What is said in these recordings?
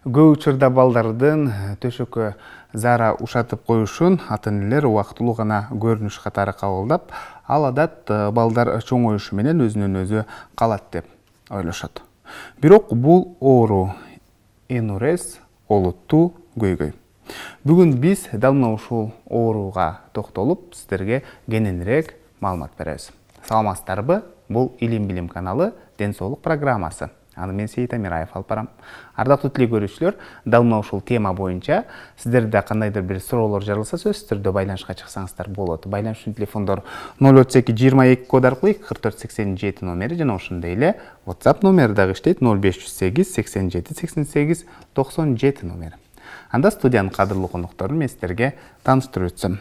Көп учурда балдардын төшөккө зара ушатып коюшун ата-энелер убактылуу гана көрүнүш катары кабылдап, ал адат балдар чоңоюшу менен өзүнөн өзү калат деп ойлошот. Бирок бул оору энурез олуттуу көйгөй. Бүгүн биз дал мына ушул ооруга токтолуп, сиздерге кененирээк маалымат беребиз. Саламатсыздарбы? Бул Илим Билим каналы Ден соолук программасы. Аны мен Сейит Амираев алып барам. Ардактуу телекөрүүчүлөр, дал мына ушул тема боюнча сиздерде кандайдыр бир суроолор жаралса, сөзсүз түрдө байланышка чыксаңыздар болот. Байланыш үчүн телефондор 032 22 код аркылуу 4487 номери жана ошондой эле WhatsApp номери дагы иштейт 0508 87 88 97 номери. Анда студиянын кадырлуу конокторун мен сиздерге тааныштырып өтсөм.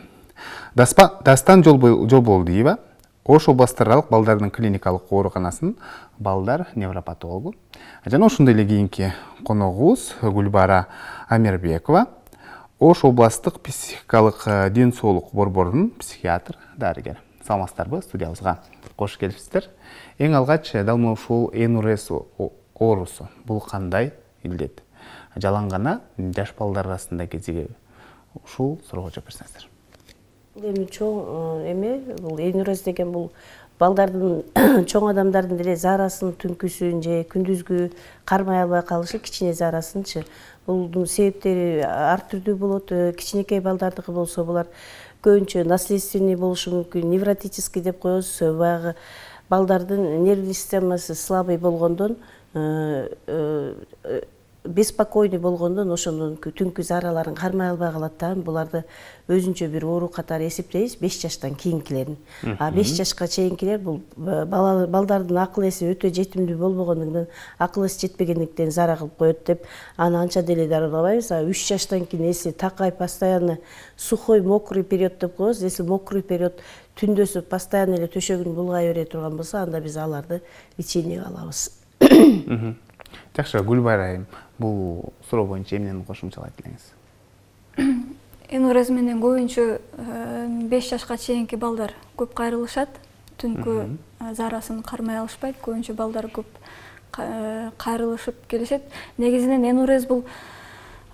Дастан Жолболдиева Ош областаралык балдардын клиникалык ооруканасынын балдар невропатологу. Жана ошондой эле кийинки коногубуз Гүлбара Амербекова, Ош областтык психикалык ден соолук борборунун психиатр дарыгер. Саламатсыздарбы? Студиябызга кош келипсиздер. Эң алгач дал мына ушул энурез оорусу бул кандай илдет? Жалаң гана жаш балдар арасында кезигеби? Ушул суроого жооп берсеңиздер. Эми чоң бул энурез деген бул балдардын чоң адамдардын деле заарасын түнкүсүн же күндүзгү кармай албай калышы кичине заарасынчы. Булдун себептери ар түрдүү болот. Кичинекей балдардыкы болсо булар көбүнчө наследственный болушу мүмкүн, невротический деп коебуз. Баягы балдардын нервный системасы слабый болгондон беспокойный болгондон ошондон түнкү заараларын кармай албай калат да. Буларды өзүнчө бир оору катары эсептейбиз 5 жаштан кийинкилерин. 5 жашка чейинкилер бул балдардын акыл эси өтө жетимдүү болбогондугунан, акыл эси жетпегендиктен заара кылып коет деп аны анча деле дарылабайбыз. 3 жаштан кийин эси такай постоянно сухой мокрый период деп коебуз. Если мокрый период түндөсү постоянно эле төшөгүн булгай бере турган болсо, анда биз аларды лечениеге алабыз. Жакшы, Гүлбара айым, бул суроо боюнча эмнени кошумчалайт элеңиз? Энурез менен көбүнчө 5 жашка чейинки балдар көп кайрылышат. Түнкү заарасын кармай алышпайт. Көбүнчө балдар көп кайрылышып келишет. Негизинен энурез бул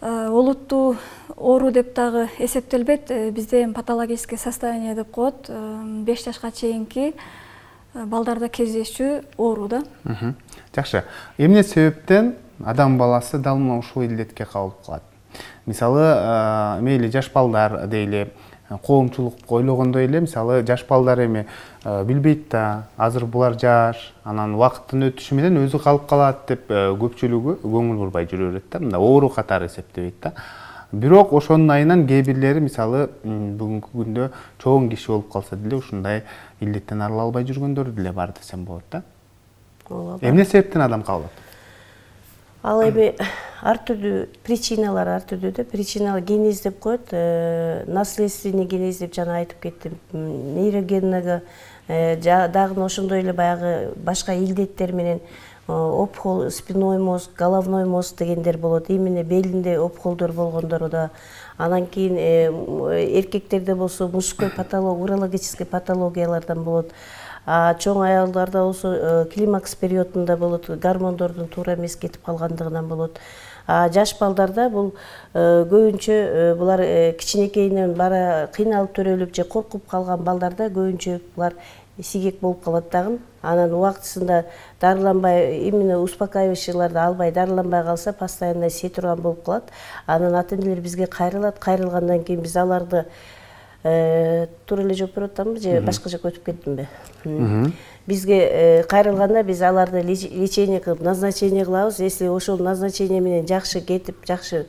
олуттуу оору деп дагы эсептелбейт. Бизде патологический состояние деп коет. 5 жашка чейинки балдарда кездешүү оору да. Жакшы. Эмне себептен адам баласы дал мына ушул илдетке кабылып калат? Мисалы, мейли жаш балдар дейли, коомчулук ойлогондой эле, мисалы, жаш балдар эми билбейт да, азыр булар жаш, анан убакыттын өтүшү менен өзү калып калат деп көпчүлүгү көңүл бурбай жүрө берет да, мында оору катары эсептебейт да. Бирок ошонун айынан кээ бирлери, мисалы, бүгүнкү күндө чоң киши болуп калса деле ушундай илдеттен арыла албай жүргөндөр деле бар десем болот да. Эмне себептен адам кабылат? Ал эми ар түрдүү причиналар ар түрдүү да. Причинал генез деп коет, наследственный генез деп жана айтып кеттим. Нейрогенного дагы ошондой эле баягы башка илдеттер менен опхол, спинной мозг, головной мозг дегендер болот. Именно белинде опхолдор болгондор да. Анан кийин эркектерде болсо мужской патология, урологический патологиялардан болот. Чоң аялдарда болсо климакс периодунда болот, гормондордун туура эмес кетип калгандыгынан болот. Жаш балдарда бул көбүнчө булар кичинекейинен бара кыйналып төрөлүп же коркуп калган балдарда көбүнчө булар сигек болуп калат дагы. Анан убактысында дарыланбай, именно успокаивающийларды албай дарыланбай калса, постоянно сие турган болуп калат. Анан ата-энелер бизге кайрылат. Кайрылгандан кийин биз аларды туура эле жооп берип атамбы же башка жака өтүп кеттимби? Бизге кайрылганда биз аларды лечение кылып, назначение кылабыз. Если ошол назначение менен жакшы кетип, жакшы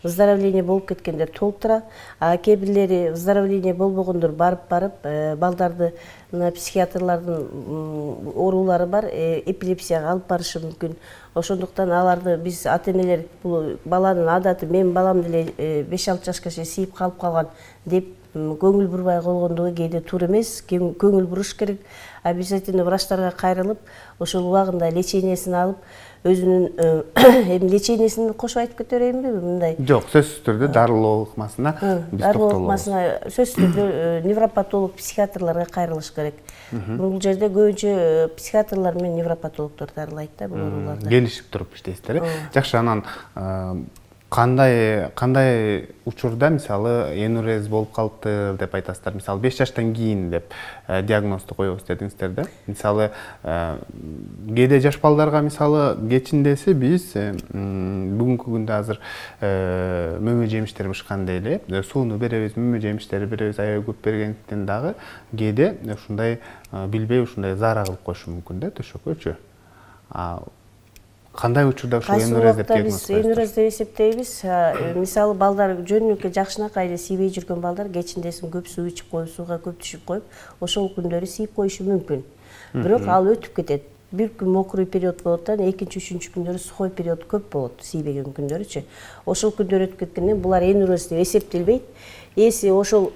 выздоровление болуп кеткендер толтура, кээ бирлери выздоровление болбогондор барып балдарды психиатрлардын оорулары бар, эпилепсияга алып барышы мүмкүн. Ошондуктан аларды биз ата-энелер бул баланын адаты, менин балам деле 5-6 жашка чейин сийип калып калган деп көңүл бурбай койгондугу кээде туура эмес. Көңүл буруш керек. Обязательно врачтарга кайрылып, ошол убагында лечениесин алып, өзүнүн эми лечениесин кошуп айтып кете берейинби мындай? Жок, сөзсүз түрдө дарылоо ыкмасына биз токтолобуз. Дарылоо ыкмасына сөзсүз түрдө невропатолог, психиатрларга кайрылыш керек. Бул жерде көбүнчө психиатрлар менен невропатологдор дарылайт да бул ооруларды. Келишип туруп иштейсиздер. Жакшы, анан Кандай учурда мисалы энурез болуп калыптыр деп айтасыздар. Мисалы 5 жаштан кийин деп диагнозду коебуз дедиңиздер да. Мисалы кээде жаш балдарга мисалы кечиндеси биз бүгүнкү күндө азыр мөмө жемиштер бышкандай эле сууну беребиз, мөмө жемиштерди беребиз, аябай көп бергендиктен дагы кээде ушундай билбей ушундай заара кылып коюшу мүмкүн да төшөккөчү. Кандай учурда ушул энурез деп диагноз коесуздар? Энурез деп эсептейбиз. Мисалы балдар жөнүнүкө жакшынакай эле тийбей жүргөн балдар кечиндесин көп суу ичип коюп, сууга көп түшүп коюп, ошол күндөрү тийип коюшу мүмкүн. Бирок ал өтүп кетет. Бир күн мокрый период болот да, экинчи, үчүнчү күндөрү сухой период көп болот, тийбеген күндөрүчү. Ошол күндөр өтүп кеткенден булар энурез деп эсептелбейт. Эси ошол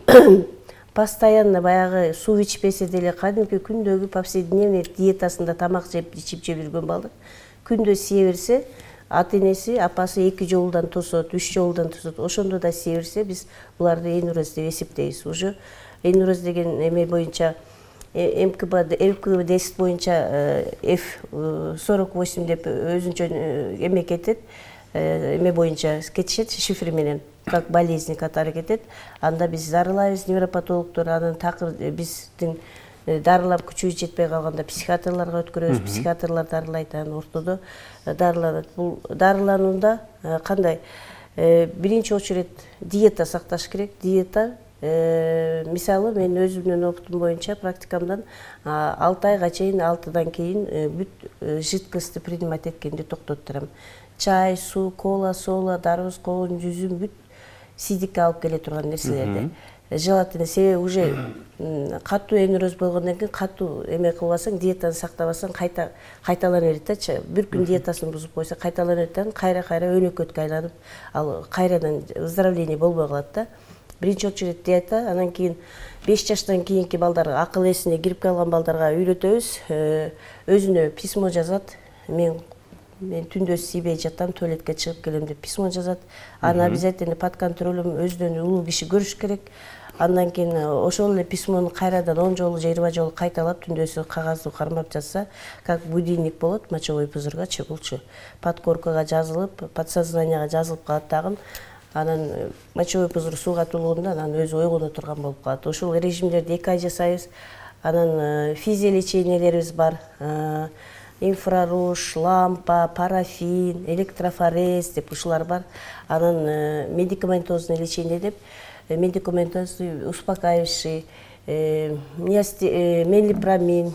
постоянно баягы суу ичпесе деле кадимки күндөгү повседневный диетасында тамак ичип жеп жүргөн балдар күндө сие берсе, ата-энеси, апасы 2 жолудан тосот, 3 жолудан тосот. Ошондо да сие берсе, биз буларды энурез деп эсептейбиз. Уже энурез деген эме боюнча МКБ-10 боюнча F48 деп өзүнчө эме кетет. Эме боюнча кетишет шифр менен, как болезнь катары кетет. Анда биз дарылайбыз, невропатологдор, анан такыр биздин дарылап күчү жетпей калганда психиатрларга өткөрөбүз, психиатрлар дарылайт, анан ортодо дарыланат. Бул дарыланууда кандай? Биринчи очередь диета сакташ керек. Диета мисалы мен өзүмдүн опытым боюнча практикамдан 6 айга чейин, 6-дан кийин бүт жидкостьти принимать эткенди токтотуп турам. Чай, суу, кола, сола, дарбыз, коон, жүзүм бүт сидикке алып келе турган нерселерди. Желательно себеби уже катуу энурез болгондон кийин катуу эме кылбасаң, диетаны сактабасаң кайталана берет да. Бир күн диетасын бузуп койсо кайталана берет, кайра өнөкөткө айланып, ал кайрадан выздоровление болбой калат да. Биринчи очередь диета, анан кийин 5 жаштан кийинки балдарга, акыл эсине кирип калган балдарга үйрөтөбүз. Өзүнө письмо жазат. Мен түндө тийбей жатам, туалетке чыгып келем деп письмо жазат. Аны обязательно под контролем өзүнөн улуу киши көрүш керек. Андан кийин ошол эле письмону кайрадан 10 жолу, 20 жолу кайталап түндөсү кагазды кармап жатса, как будильник болот мочевой пузырьгачы булчу. Подкоркага жазылып, подсознанияга жазылып калат дагы. Анан мочевой пузырь сууга толгондо анан өзү ойгоно турган болуп калат. Ошол режимдерди 2 ай жасайбыз. Анан физиолечениелерибиз бар. Инфраруж, лампа, парафин, электрофорез деп ушулар бар. Анан медикаментозный лечение деп, медикаментозный успокаивающий, мелипрамин,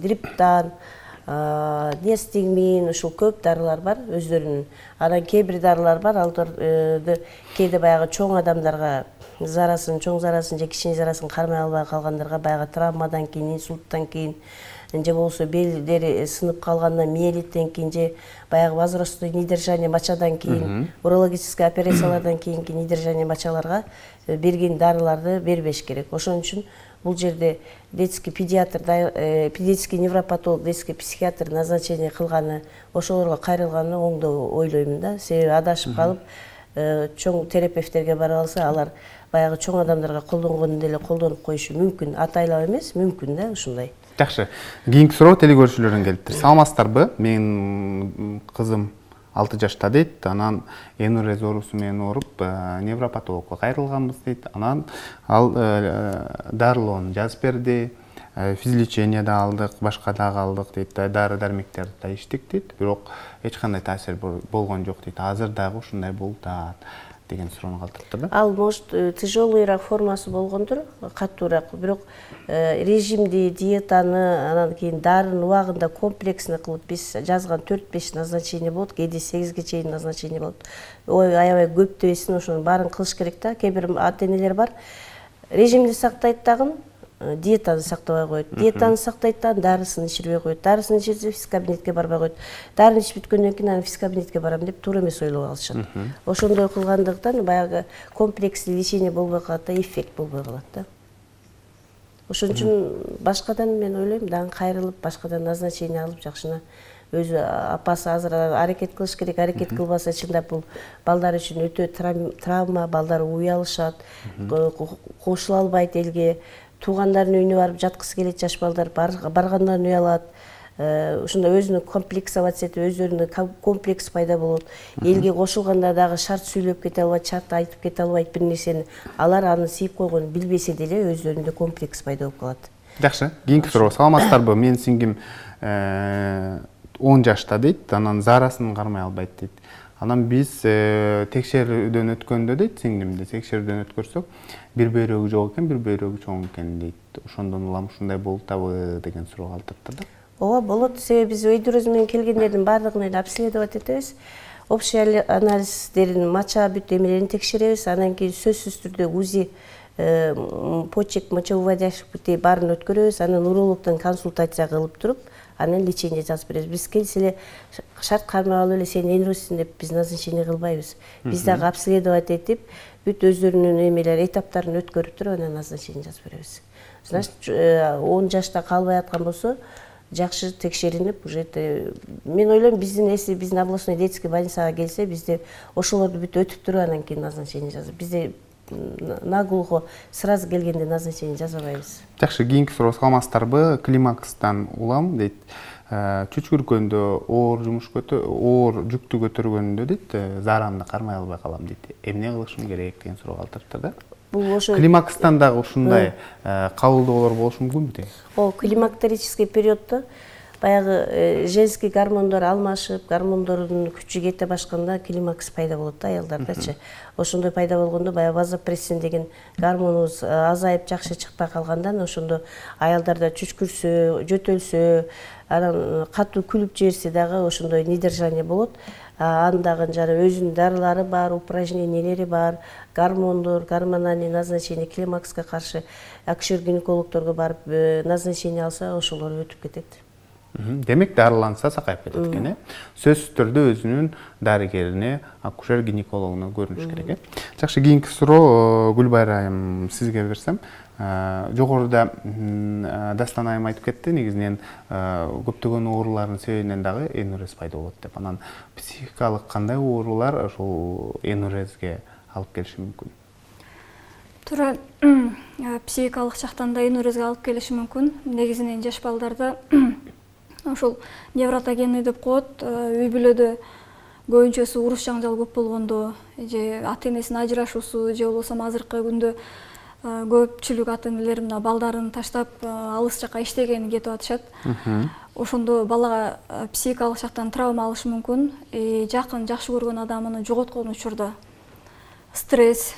дриптан, диастигмин, ушул көп дарылар бар өздөрүнүн. Анан кээ бир дарылар бар, аларды кээде баягы чоң адамдарга чоң зарасын же кичине зарасын кармай албай калгандарга баягы травмадан кийин, инсульттан кийин же болбосо белдери сынып калгандан, миелиттен кийин же баягы возрастной недержание мочадан кийин, урологический операциялардан кийинки недержание мочаларга берген дарыларды бербеш керек. Ошон үчүн бул жерде детский педиатр, педиатрический невропатолог, детский психиатр назначение кылганы, ошолорго кайрылганы оң деп ойлоймун да. Себеби адашып калып, чоң терапевттерге бара алса, алар баягы чоң адамдарга колдонгондон деле колдонуп коюшу мүмкүн. Атайлап эмес, мүмкүн да ушундай. Жакшы. Кийинки суроо телегөрүүчүлөрдөн келиптир. Саламатсыздарбы? Менин кызым 6 жашта дейт. Анан энурез оорусу менен ооруп, невропатологко кайрылганбыз дейт. Анан ал дарылоону жазып берди. Физлечение да алдык, башка дагы алдык дейт. Дары-дармектерди да иштик дейт. Бирок эч кандай таасир болгон жок дейт. Азыр дагы ушундай болуп атат деген суроону калтырыптыр да. Ал может тяжелыйраак формасы болгондур, катуураак. Бирок режимди, диетаны, анан кийин дарын убагында комплексно кылып биз жазган 4-5 назначение болот, кээде 8ге чейин назначение болот. Ой, аябай көп дебесин, ошонун баарын кылыш керек да. Кээ бир ата-энелер бар, режимди сактайт дагы, диетаны сактабай коет. Диетаны сактайт дагы, дарысын ичирбей коет. Дарысын ичирсе физкабинетке барбай коет. Дарын ичип бүткөндөн кийин анан физкабинетке барам деп туура эмес ойлоп алышат. Ошондой кылгандыктан баягы комплекс лечение болбой калат да, эффект болбой калат да. Ошон үчүн башкадан мен ойлойм, дагы кайрылып, башкадан назначение алып жакшына өзү апасы азыр аракет кылыш керек. Аракет кылбаса чындап бул балдар үчүн өтө травма, балдар уялышат, кошула албайт элге. Туугандардын үйүнө барып жаткысы келет жаш балдар, баргандан уялат. ушундай өзүнүн комплексоваться этип өздөрүнө комплекс пайда болот. Элге кошулганда дагы шарт сүйлөп кете албайт, шарт айтып кете албайт бир нерсени. Алар аны siiп койгонун билбесе деле өздөрүндө комплекс пайда болуп калат. Жакшы, кийинки суроо. Саламатсыздарбы? Менин сиңдим 10 жашта дейт, анан заарасын кармай албайт дейт. Анан биз текшерүүдөн өткөндө дейт, сиңдимди текшерүүдөн өткөрсөк, бир бөйрөгү жок экен, бир бөйрөгү чоң экен дейт. Ошондон улам ушундай болуп атабы деген суроо калтырыптыр да. Ооба, болот. Себеби биз өйдүрөз менен келгендердин баардыгын обследовать этебиз. Общий анализдерин, мача бүт эмелерин текшеребиз. Анан кийин сөзсүз түрдө УЗИ, почек, мочевыводящих путей баарын өткөрөбүз. Анан урологдон консультация кылып туруп, анан лечение жазып беребиз. Биз келсе эле шарт кармап алып эле сен энурезсиң деп биз назначение кылбайбыз. Биз дагы обследовать этип, бүт өздөрүнүн эмелер, этаптарын өткөрүп туруп, анан назначение жазып беребиз. Значит, 10 жашта калбай аткан болсо, жакшы текшеринип, уже мен ойлойм, биздин областной детский больницага келсе, бизде ошолорду бүт өтүп туруп, анан кийин назначение жазып. Бизде наглухо сразу келгенде назначение жазбайбыз. Жакшы, кийинки суроо. Саламатсыздарбы? Климакстан улам дейт. Чүчкүргөндө оор жүктү көтөргөндө дейт, заарамды кармай албай калам дейт. Эмне кылышым керек деген суроо калтырыптыр да. Климакстан дагы ушундай кабылдоолор болушу мүмкүнбү дейт? Климактерический периоддо баягы женский гормондор алмашып, гормондордун күчү кете башканда климакс пайда болот да аялдардачы. Ошондой пайда болгондо баягы вазопрессин деген гормонубуз азайып, жакшы чыкпай калгандан ошондо аялдарда чүчкүрсө, жөтөлсө, анан катуу күлүп жиберсе дагы ошондой недержание болот. Андагы жана өзүнүн дарылары бар, упражнениялери бар, гормондор, гормональный назначение, климакска каршы акушер-гинекологдорго барып назначение алса, ошолор өтүп кетет. Демек, дарыланса сакайып кетет экен, сөзсүз түрдө өзүнүн дарыгерине, акушер-гинекологуна көрүнүш керек. Жакшы, кийинки суроо Гүлбайра айым сизге берсем. Жогоруда Дастан айым айтып кетти, негизинен көптөгөн оорулардын себебинен дагы энурез пайда болот деп. Анан психикалык кандай оорулар ошол энурезге алып келиши мүмкүн? Туура, психикалык жактан да энурезге алып келиши мүмкүн. Негизинен жаш балдарда ошол невротогенный деп коет, үй бүлөдө көбүнчөсү уруш жаңжал көп болгондо, же ата энесинин ажырашуусу, же болбосо азыркы күндө көпчүлүк ата энелер мына балдарын таштап алыс жакка иштегени кетип атышат. Ошондо балага психикалык жактан травма алышы мүмкүн. Жакын жакшы көргөн адамын жоготкон учурда стресс,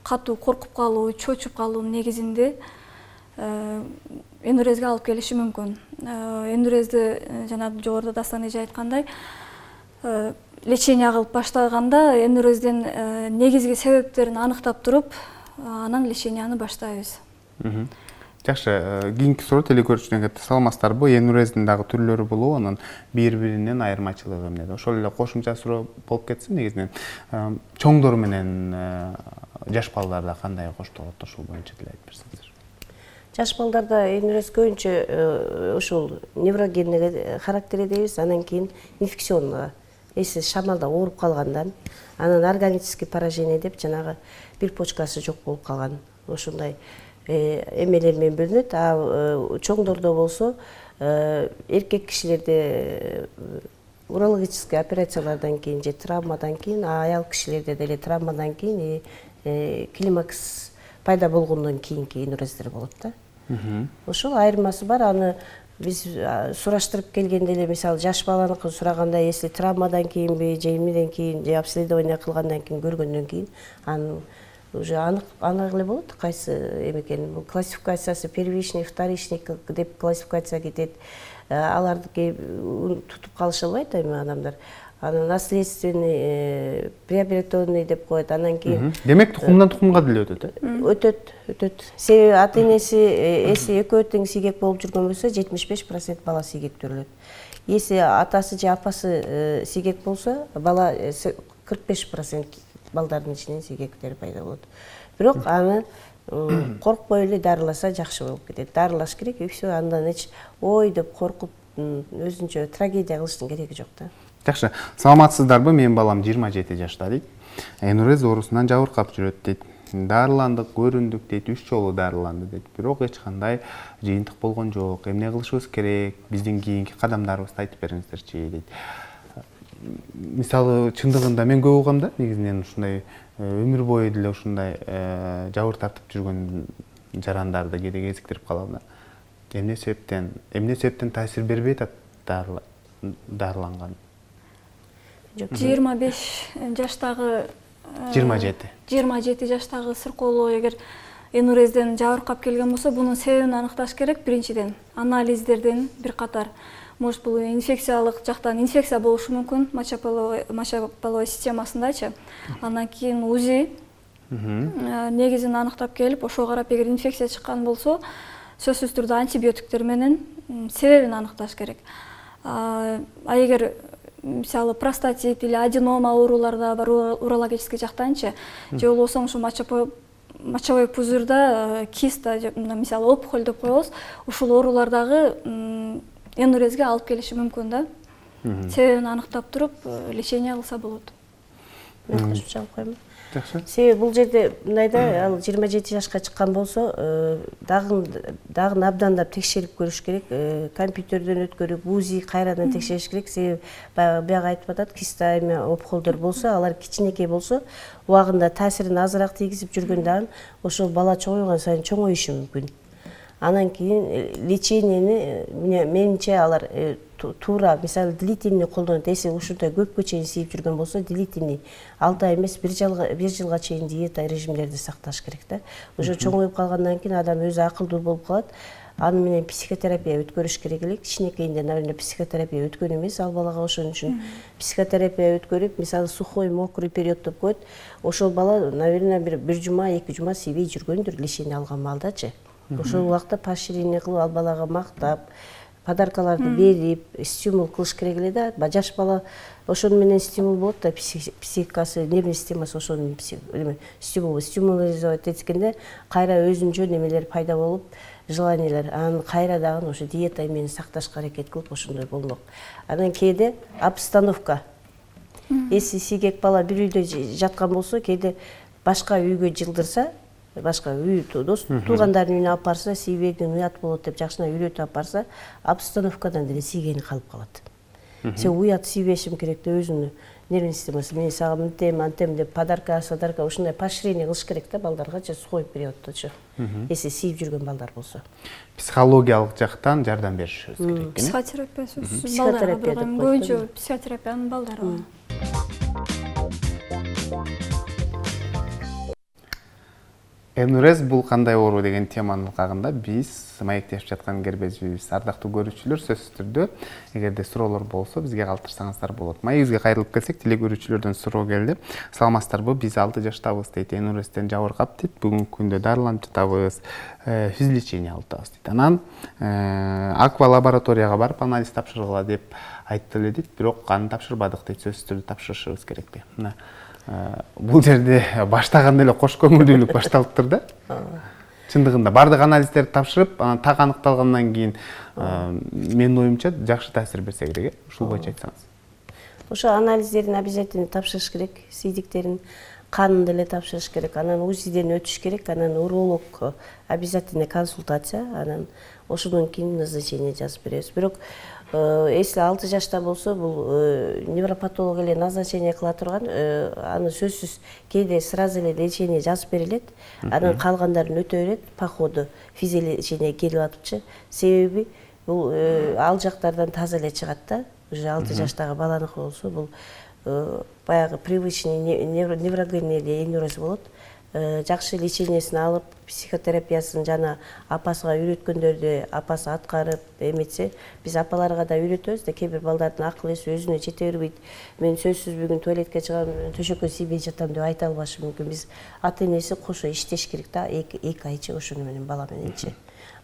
катуу коркуп калуу, чочуп калуунун негизинде энурезге алып келиши мүмкүн. Энурезди жана жогоруда Дастан эже айткандай, лечение кылып баштаганда энурездин негизги себептерин аныктап туруп, анан леченияны баштайбыз. Жакшы, кийинки суроо телекөрүүчүдөн кетти. Саламатсыздарбы? Энурездин дагы түрлөрү болобу, анан бири-биринен айырмачылыгы эмне? Ошол эле кошумча суроо болуп кетсин, негизинен чоңдор менен жаш балдарда кандай коштолот, ошол боюнча деле айтып берсеңиздер. Жаш балдарда энурез көбүнчө ошол неврогенный характер дейбиз, анан кийин инфекционный. Эси шамалда ооруп калгандан, анан органический поражение деп жанагы бир почкасы жок болуп калган. Ошондой эмелер менен бөлүнөт. Чоңдордо болсо эркек кишилерде урологический операциялардан кийин же травмадан кийин, аял кишилерде деле травмадан кийин климакс пайда болгондон кийинки энурездер болот да. Ошол айырмасы бар. Аны биз сураштырып келгенде эле, мисалы, жаш баланыкын сураганда, если травмадан кийинби, же эмнеден кийин, же обследование кылгандан кийин, көргөндөн кийин, аны уже анык эле болот кайсы эме экенин. Классификациясы первичный, вторичный деп классификация кетет. Аларды тутуп калыша албайт эми адамдар. Аны наследственный, приобретенный деп коет. Анан кийин демек тукумдан тукумга деле өтөт. Өтөт. Себеби ата энеси эси экөө тең сийгек болуп жүргөн болсо 75% бала сийгектөрүлөт. Эси атасы же апасы сийгек болсо, бала 45% балдардын ичинен сийгектер пайда болот. Бирок аны коркпой эле дарыласа жакшы болуп кетет. Дарылаш керек, и все, андан эч ой деп коркуп өзүнчө трагедия кылыштын кереги жок да. Жакшы, саламатсыздарбы? Менин балам 27 жашта дейт. Энурез оорусунан жабыркап жүрөт дейт. Дарыландык, көрүндүк дейт, 3 жолу дарыланды дейт. Бирок эч кандай жыйынтык болгон жок. Эмне кылышыбыз керек? Биздин кийинки кадамдарыбызды айтып бериңиздерчи дейт. Мисалы, чындыгында мен көп угам да, негизинен ушундай өмүр бою деле ушундай жабыр тартып жүргөн жарандарды кээде кезиктирип калам да. Эмне себептен таасир бербейт дарыланган? 25 жаштагы 27 жаштагы сыркоолоо эгер энурезден жабыркап келген болсо, бунун себебин аныкташ керек. Биринчиден анализдерден бир катар, может бул инфекциялык жактан инфекция болушу мүмкүн мочеполовой системасындачы. Андан кийин УЗИ негизин аныктап келип, ошого карап эгер инфекция чыккан болсо, сөзсүз түрдө антибиотиктер менен себебин аныкташ керек. Эгер мисалы простатит или аденома ооруларда бар, урологический жактанчы, же болбосо ушу мочевой пузырьда киста, мисалы опухоль деп коебуз, ушул оорулардагы энурезге алып келиши мүмкүн да. Себебин аныктап туруп, лечение кылса болот. Мен кошумча алып коймун. Жакшы. Себеби бул жерде мындайда, ал 27 жашка чыккан болсо, дагы абдандап текшерип көрүш керек, компьютерден өткөрүп, УЗИ кайрадан текшериш керек. Себеби баягы айтып атат, киста эме опухолдор болсо, алар кичинекей болсо, убагында таасирин азыраак тийгизип жүргөндөн ошол бала чоңойгон сайын чоңоюшу мүмкүн. Анан кийин лечениени менимче алар туура, мисалы длительный колдонот. Эси ушундай көпкө чейин siiп жүргөн болсо, длительный 6 ай эмес, 1 жылга чейин диета режимдерди сакташ керек да. Уже чоңоюп калгандан кийин адам өзү акылдуу болуп калат. Аны менен психотерапия өткөрүш керек элек. Кичинекейинде, наверное, психотерапия өткөн эмес ал балага, ошон үчүн психотерапия өткөрүп, мисалы сухой, мокрый период деп коет. Ошол бала, наверное, бир жума, 2 жума сийбей жүргөндүр лечение алган маалдачы. Ошол убакта поощрение кылып, ал балага мактап, подаркаларды берип, стимул кылыш керек эле да. Жаш бала ошону менен стимул болот да, психикасы, нервный системасы ошону стимулизовать эткенде кайра өзүнчө немелер пайда болуп, желаниялар, анан кайра дагы ошо диета менен сакташка аракет кылып, ошондой болмок. Анан кээде обстановка. Эси сийгек бала бир үйдө жаткан болсо, кээде башка үйгө жылдырса, башка үй дос туугандардын үйүнө алып барса, сийбегин уят болот деп жакшына үйрөтүп алып барса, обстановкадан деле сийгени калып калат. Сен уят сийбешим керек деп өзүнүн нервный системасы, мен сага мынтем, антем деп подарка ушундай поощрение кылыш керек да балдарга, сухой периоддочу. Эси сийип жүргөн балдар болсо. Психологиялык жактан жардам беришибиз керек. Психотерапия балдарга, бирок көбүнчө психотерапиянын балдары. Энурез бул кандай оору деген теманын ылкагында биз маектешип жаткан кербезибиз. Ардактуу көрүүчүлөр, сөзсүз түрдө эгерде суроолор болсо бизге калтырсаңыздар болот. Маегибизге кайрылып келсек, теле көрүүчүлөрдөн суроо келди. Саламатсыздарбы? Биз 6 жаштабыз дейт. Энурезтен жабыркап дейт. Бүгүнкү күндө дарыланып жатабыз. Физлечение алып атабыз дейт. Анан аква лабораторияга барып анализ тапшыргыла деп айтты эле дейт. Бирок аны тапшырбадык дейт. Сөзсүз түрдө тапшырышыбыз керекпи? Бул жерде баштаганда эле кош көңүлдүүлүк башталыптыр да. Чындыгында бардык анализдерди тапшырып, анан так аныкталгандан кийин менин оюмча жакшы таасир берсе керек, ушул боюнча айтсаңыз. Ошо анализдерин обязательно тапшырыш керек, сийдиктерин, канын деле тапшырыш керек, анан УЗИден өтүш керек, анан уролог обязательно консультация, анан ошондон кийин назначение жазып беребиз. Бирок если 6 жашта болсо, бул невропатолог эле назначение кыла турган, аны сөзсүз кээде сразу эле лечение жазып берилет, анан калгандарын өтө берет, по ходу физлечение келип атыпчы. Себеби бул ал жактардан таза эле чыгат да. Уже 6 жаштагы баланыкы болсо, бул баягы привычный неврогенный энуриз болот. Жакшы лечениесин алып, психотерапиясын жана апасыга үйрөткөндөрдү апасы аткарып эметсе, биз апаларга да үйрөтөбүз да, кээ бир балдардын акыл эси өзүнө жете бербейт. Мен сөзсүз бүгүн туалетке чыгам, төшөккө тийбей жатам деп айта албашы мүмкүн. Биз ата энеси кошо иштеш керек да, 2 айчы ошону менен бала мененчи.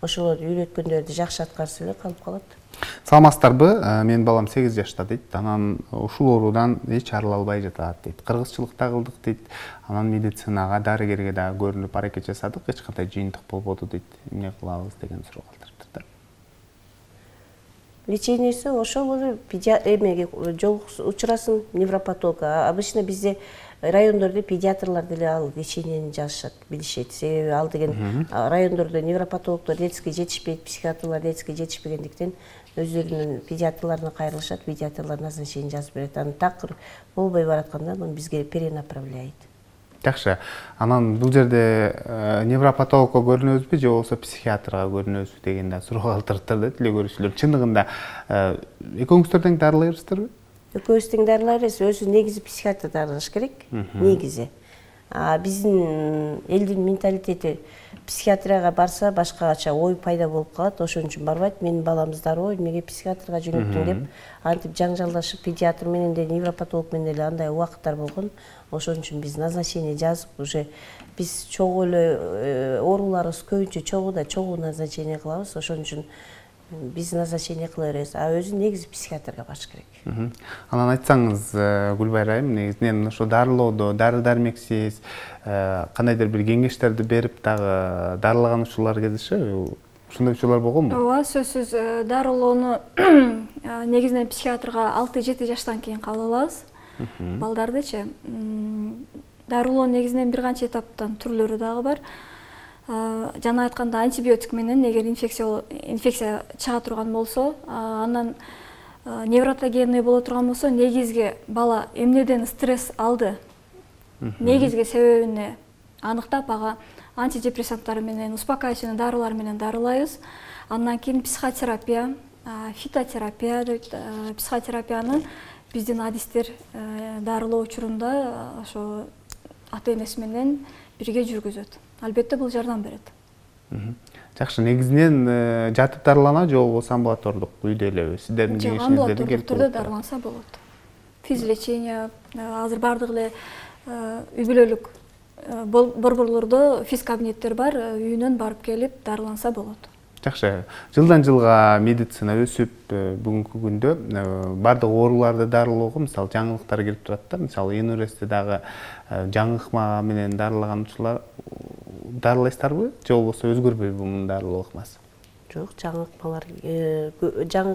Ошолорду үйрөткөндөрдү жакшы аткарса эле калып калат. Саламатсыздарбы? Менин балам 8 жашта дейт. Анан ушул оорудан эч арыла албай жатат дейт. Кыргызчылыкта кылдык дейт. Анан медицинага, дарыгерге да көрүнүп аракет жасадык, эч кандай жыйынтык болбоду дейт. Эмне кылабыз деген суроо калтырыптыр да. лечениеси ошол эле эмеге учурасын невропатологко. Обычно бизде райондордо педиатрлар деле ал лечениени жазышат, билишет. Себеби ал деген райондордо невропатологдор детский жетишпейт, психиатрлар детский жетишпегендиктен өздөрүнүн педиатрларына кайрылышат, педиатрлар назначение жазып берет. Анан такыр болбой баратканда муну бизге перенаправляйт. Жакшы. Анан бул жерде невропатологко көрүнөбүзбү же болбосо психиатрга көрүнөбүзбү деген да суроо калтырыптыр да тиле көрүүчүлөр. Чындыгында экөөңүздөр тең дарылайсыздарбы? Экөөбүз тең дарылайбыз, өзү негизи психиатр дарылаш керек, негизи. Биздин элдин менталитети психиатрияга барса башкача ой пайда болуп калат, ошон үчүн барбайт. Менин баламыз дароо эмнеге психиатрга жөнөттүң деп, антип жаңжалдашып педиатр менен де невропатолог менен деле андай убакыттар болгон. Ошон үчүн биз назначение жазып, уже биз чогуу эле ооруларыбыз көбүнчө чогуу назначение кылабыз. Ошон үчүн биз назначение кыла беребиз. Өзү негизи психиатрга барыш керек. Анан айтсаңыз, Гүлбайыр айым, негизинен ошо дарылоодо, дары-дармексиз кандайдыр бир кеңештерди берип дагы дарылаган учурлар кездешеби? Ушундай учурлар болгонбу? Ооба, сөзсүз дарылоону негизинен психиатрга 6-7 жаштан кийин кабыл алабыз. Балдардычы. Дарылоо негизинен бир канча этаптан түрлөрү дагы бар. Жана айтканда антибиотик менен эгер инфекция чыга турган болсо, анан невротогенный боло турган болсо, негизги бала эмнеден стресс алды, негизги себебине аныктап, ага антидепрессанттар менен, успокаивательный дарылар менен дарылайбыз. Андан кийин психотерапия, фитотерапия дейт. Психотерапияны биздин адистер дарылоо учурунда ошо ата-энеси менен бирге жүргүзөт. Албетте бул жардам берет. Жакшы, негизинен жатып дарылана же болбосо амбулатордук үйдө эле сиздердин кеңешиңиздерди келип түрдө дарыланса болот. Физлечение азыр бардык эле үй бүлөлүк борборлордо физ кабинеттер бар, үйүнөн барып келип дарыланса болот. Жакшы. Жылдан жылга медицина өсүп, бүгүнкү күндө бардык ооруларды дарылоого мисалы жаңылыктар келип турат да. Мисалы Энуресте дагы жаңы ыкма менен дарылаган учурлар дарылайсыздарбы? Же болбосо өзгөрбөйбү мунун дарылоо ыкмасы? Жок, жаңы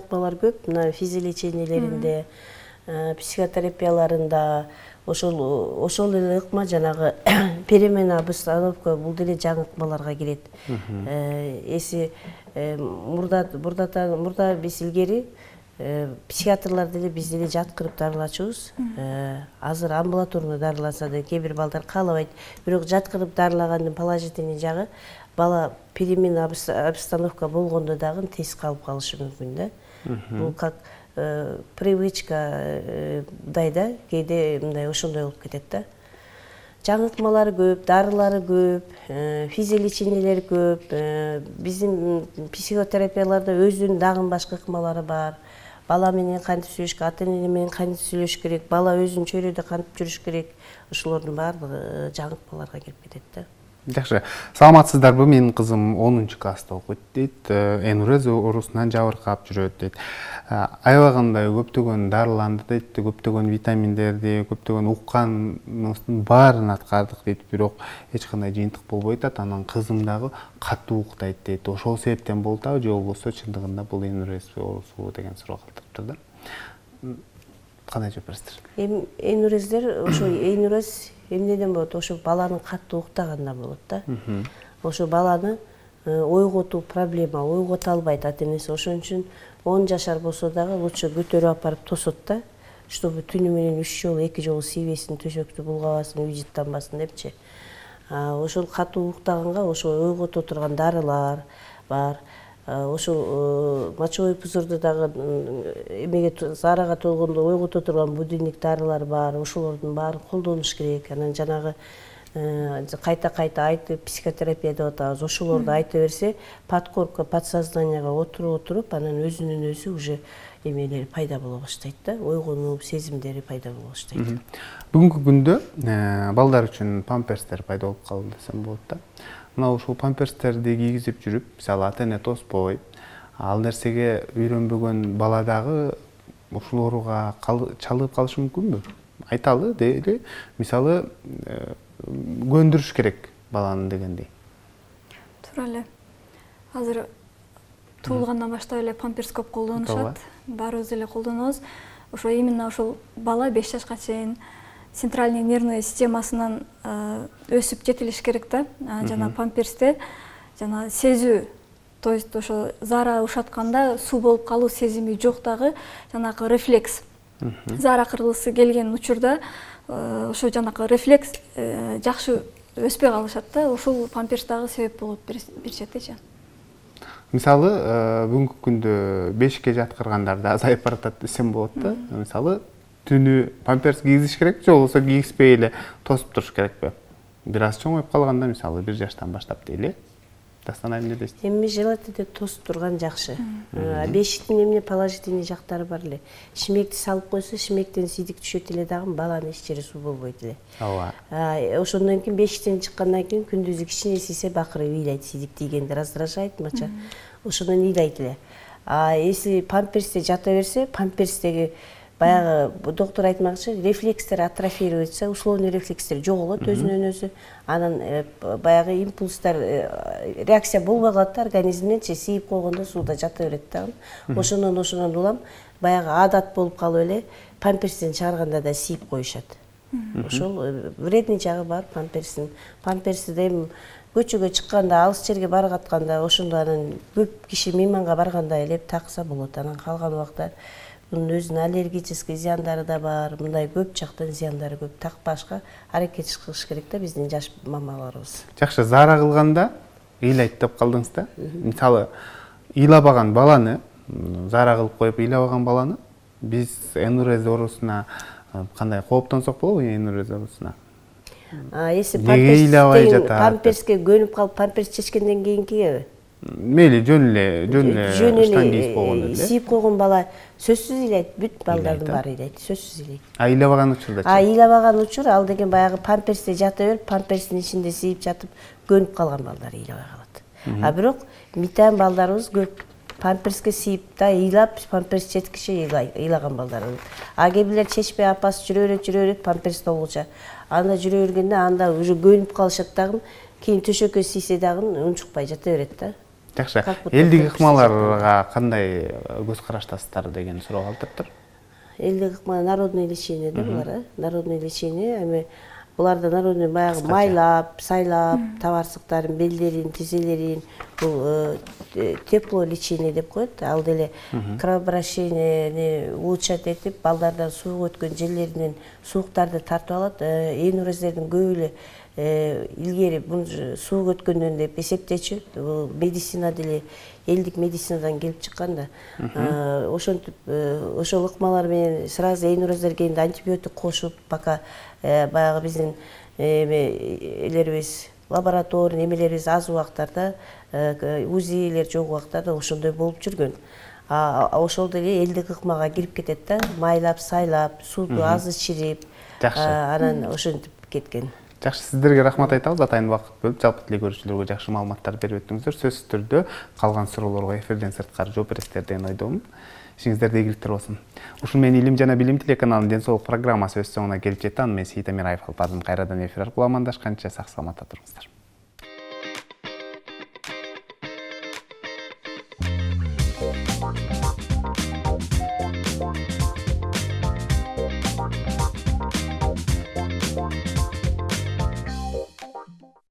ыкмалар көп. Мына физлечениелеринде, психотерапияларында ошол эле ыкма жанагы перемена обстановка бул деле жаңы ыкмаларга кирет. Эси мурда биз илгери психиатрлар деле биз деле жаткырып дарылачубуз. Азыр амбулаторно дарыланса да кээ бир балдар каалабайт. Бирок жаткырып дарылагандын положительный жагы бала перемена обстановка болгондо дагы тез калып калышы мүмкүн да. Бул как привычка да, кээде мындай ошондой болуп кетет да. Жаңы ыкмалары көп, дарылары көп, физиолечениелери көп. Биздин психотерапияларда өзүнүн дагы башка ыкмалары бар. Бала менен кантип сүйлөш керек, ата-эне менен кантип сүйлөш керек, бала өзүнүн чөйрөдө кантип жүрүш керек. Ошолордун баардыгы жаңы ыкмаларга кирип кетет да. Жакшы. Саламатсыздарбы? Менин кызым 10-класста окуйт дейт. Энурез оорусунан жабыркап жүрөт дейт. Аябагында көптөгөн дарыланды дейт, көптөгөн витаминдерди, көптөгөн укканыбыздын баарын аткардык дейт, бирок эч кандай жыйынтык болбой атат. Анан кызым дагы катуу уктайт дейт. Ошол себептен болду же болбосо чындыгында бул Энурез оорусу деген суроо калтырыптыр да. Кандай жооп бересиздер? Энурездер, ошо энурез эмнеден болот? Ошо баланын катуу уктагандан болот да. Ошо баланы ойготуу проблема, ойгото албайт ата-энеси. Ошон үчүн 10 жашар болсо дагы лучше көтөрүп алып барып тосот да, чтобы түнү менен 3 жолу 2 жолу тийбесин, төшөктү булгабасын, үй жыттанбасын депчи. Ошол катуу уктаганга ошо ойгото турган дарылар бар. Ошол мочевой пузырды дагы эмеге зарага толгондо ойгото турган будильник дарылар бар. Ошолордун баарын колдонуш керек. Анан жанагы кайта айтып психотерапия деп атабыз. Ошолорду айта берсе, подкорка, подсознанияга отуруп, анан өзүнүн өзү уже эмелери пайда боло баштайт да, ойгонуу сезимдери пайда боло баштайт. Бүгүнкү күндө балдар үчүн памперстер пайда болуп калды десем болот да. Мына ушул памперстерди кийгизип жүрүп, мисалы ата-эне тоспой, ал нерсеге үйрөнбөгөн бала дагы ушул ооруга чалыгып калышы мүмкүнбү? Айталы дейли, мисалы көндүрүш керек баланы дегендей. Туура эле. Азыр туулгандан баштап эле памперс көп колдонушат, баарыбыз эле колдонобуз. Ошо именно ошол бала 5 жашка чейин центральный нервный системасынан өсүп жетилиш керек да. Жана памперсте жана сезүү, то есть ошо заара ушатканда суу болуп калуу сезими жок дагы, жанагы рефлекс. Заара кырылысы келген учурда ошо жанагы рефлекс жакшы өспөй калышат да. Ошол памперс дагы себеп болуп беришет. Мисалы, бүгүнкү күндө бешикке жаткыргандарда азайып баратат десем болот да. Мисалы, түнү памперс кийгизиш керек, же болбосо кийгизбей эле тосуп туруш керекпи? Бир аз чоңоюп калганда, мисалы, 1 жаштан баштап дейли. Дастан эмне дейсиз? Эми желательно тосуп турган жакшы. Бешиктин эмне положительный жактары бар эле. Шимекти салып койсо, шимектен сийдик түшөт эле дагы, баланын эч жери суу болбойт эле. Ооба. Ошондон кийин бешиктен чыккандан кийин күндүзү кичине тийсе бакырып ыйлайт, сийдик тийгенди раздражает мача. Ошондон ыйлайт эле. Если памперсте жата берсе, памперстеги баягы доктор айтмакчы, рефлекстер атрофируется, условный рефлекстер жоголот өзүнөн өзү. Анан баягы импульстар реакция болбой калат да, организмденчи сийип койгондо сууда жата берет да. Ошондон улам баягы адат болуп калып эле памперстен чыгарганда да сийип коюшат. Ошол вредный жагы бар памперстин. Памперсти эми көчөгө чыкканда, алыс жерге баргатканда, ошондо анан көп киши мейманга барганда эле такса болот. Анан калган убакта bunun өзүнүн аллергический зыяндары да бар, мындай көп жактан зыяндары көп. Такпашка аракет кылыш керек да биздин жаш мамаларыбыз. Жакшы, заара кылганда ыйлайт деп калдыңыз да. Мисалы, ыйлабаган баланы, заара кылып коюп ыйлабаган баланы биз энурез оорусуна кандай кооптонсок болобу, энурез оорусуна? Если памперске көнүп калып памперс чечкенден кийинкиге мейли жөн эле ыштан кийип койгондо эле сийип койгон бала сөзсүз ыйлайт, бүт балдардын баары ыйлайт, сөзсүз ыйлайт. Ыйлабаган учурда? Ыйлабаган учур ал деген баягы памперсте жата берип, памперстин ичинде сийип жатып көнүп калган балдар ыйлабай калат. Бирок митан балдарыбыз көп памперске сийип да ыйлап, памперс четкиче ыйлаган балдар. Кээ бирлер чечпей апасы жүрө берет памперс толгуча. Анда жүрө бергенде анда уже көнүп калышат дагы, кийин төшөккө сийсе дагы унчукпай жата берет да. Жакшы, элдик ыкмаларга кандай көз караштасыздар деген суроо калтырыптыр. Элдик ыкма народный лечение да булар, народный лечение. Эми буларда народный баягы майлап, сайлап, табарсыктарын, белдерин, тизелерин, бул тепло лечение деп коет. Ал деле кровообращениени улучшать этип, балдардан суук өткөн жерлеринен сууктарды тартып алат. Энурезлердин көбү эле илгери суук өткөндөн деп эсептечү. Бул медицина деле элдик медицинадан келип чыккан да. Ошентип ошол ыкмалар менен сразу энурезлер келгенде антибиотик кошуп, пока баягы биздин элерибиз лабораторный эмелерибиз аз убактарда, УЗИлер жок убактарда ошондой болуп жүргөн. Ошол деле элдик ыкмага кирип кетет да, майлап, сайлап, сууну аз ичирип, анан ошентип кеткен. Жакшы, сиздерге рахмат айтабыз. Атайын убакыт бөлүп, жалпы телекөрүүчүлөргө жакшы маалыматтар берип өттүңүздөр. Сөзсүз түрдө калган суроолорго эфирден сырткары жооп бересиздер деген ойдомун. Ишиңиздерде ийгиликтер болсун. Ушун менен Илим жана билим телеканалынын Ден соолук программасы өз соңуна келип жетти. Аны мен Сейит Амираев алып бардым. Кайрадан эфир аркылуу амандашканча сак саламатта туруңуздар.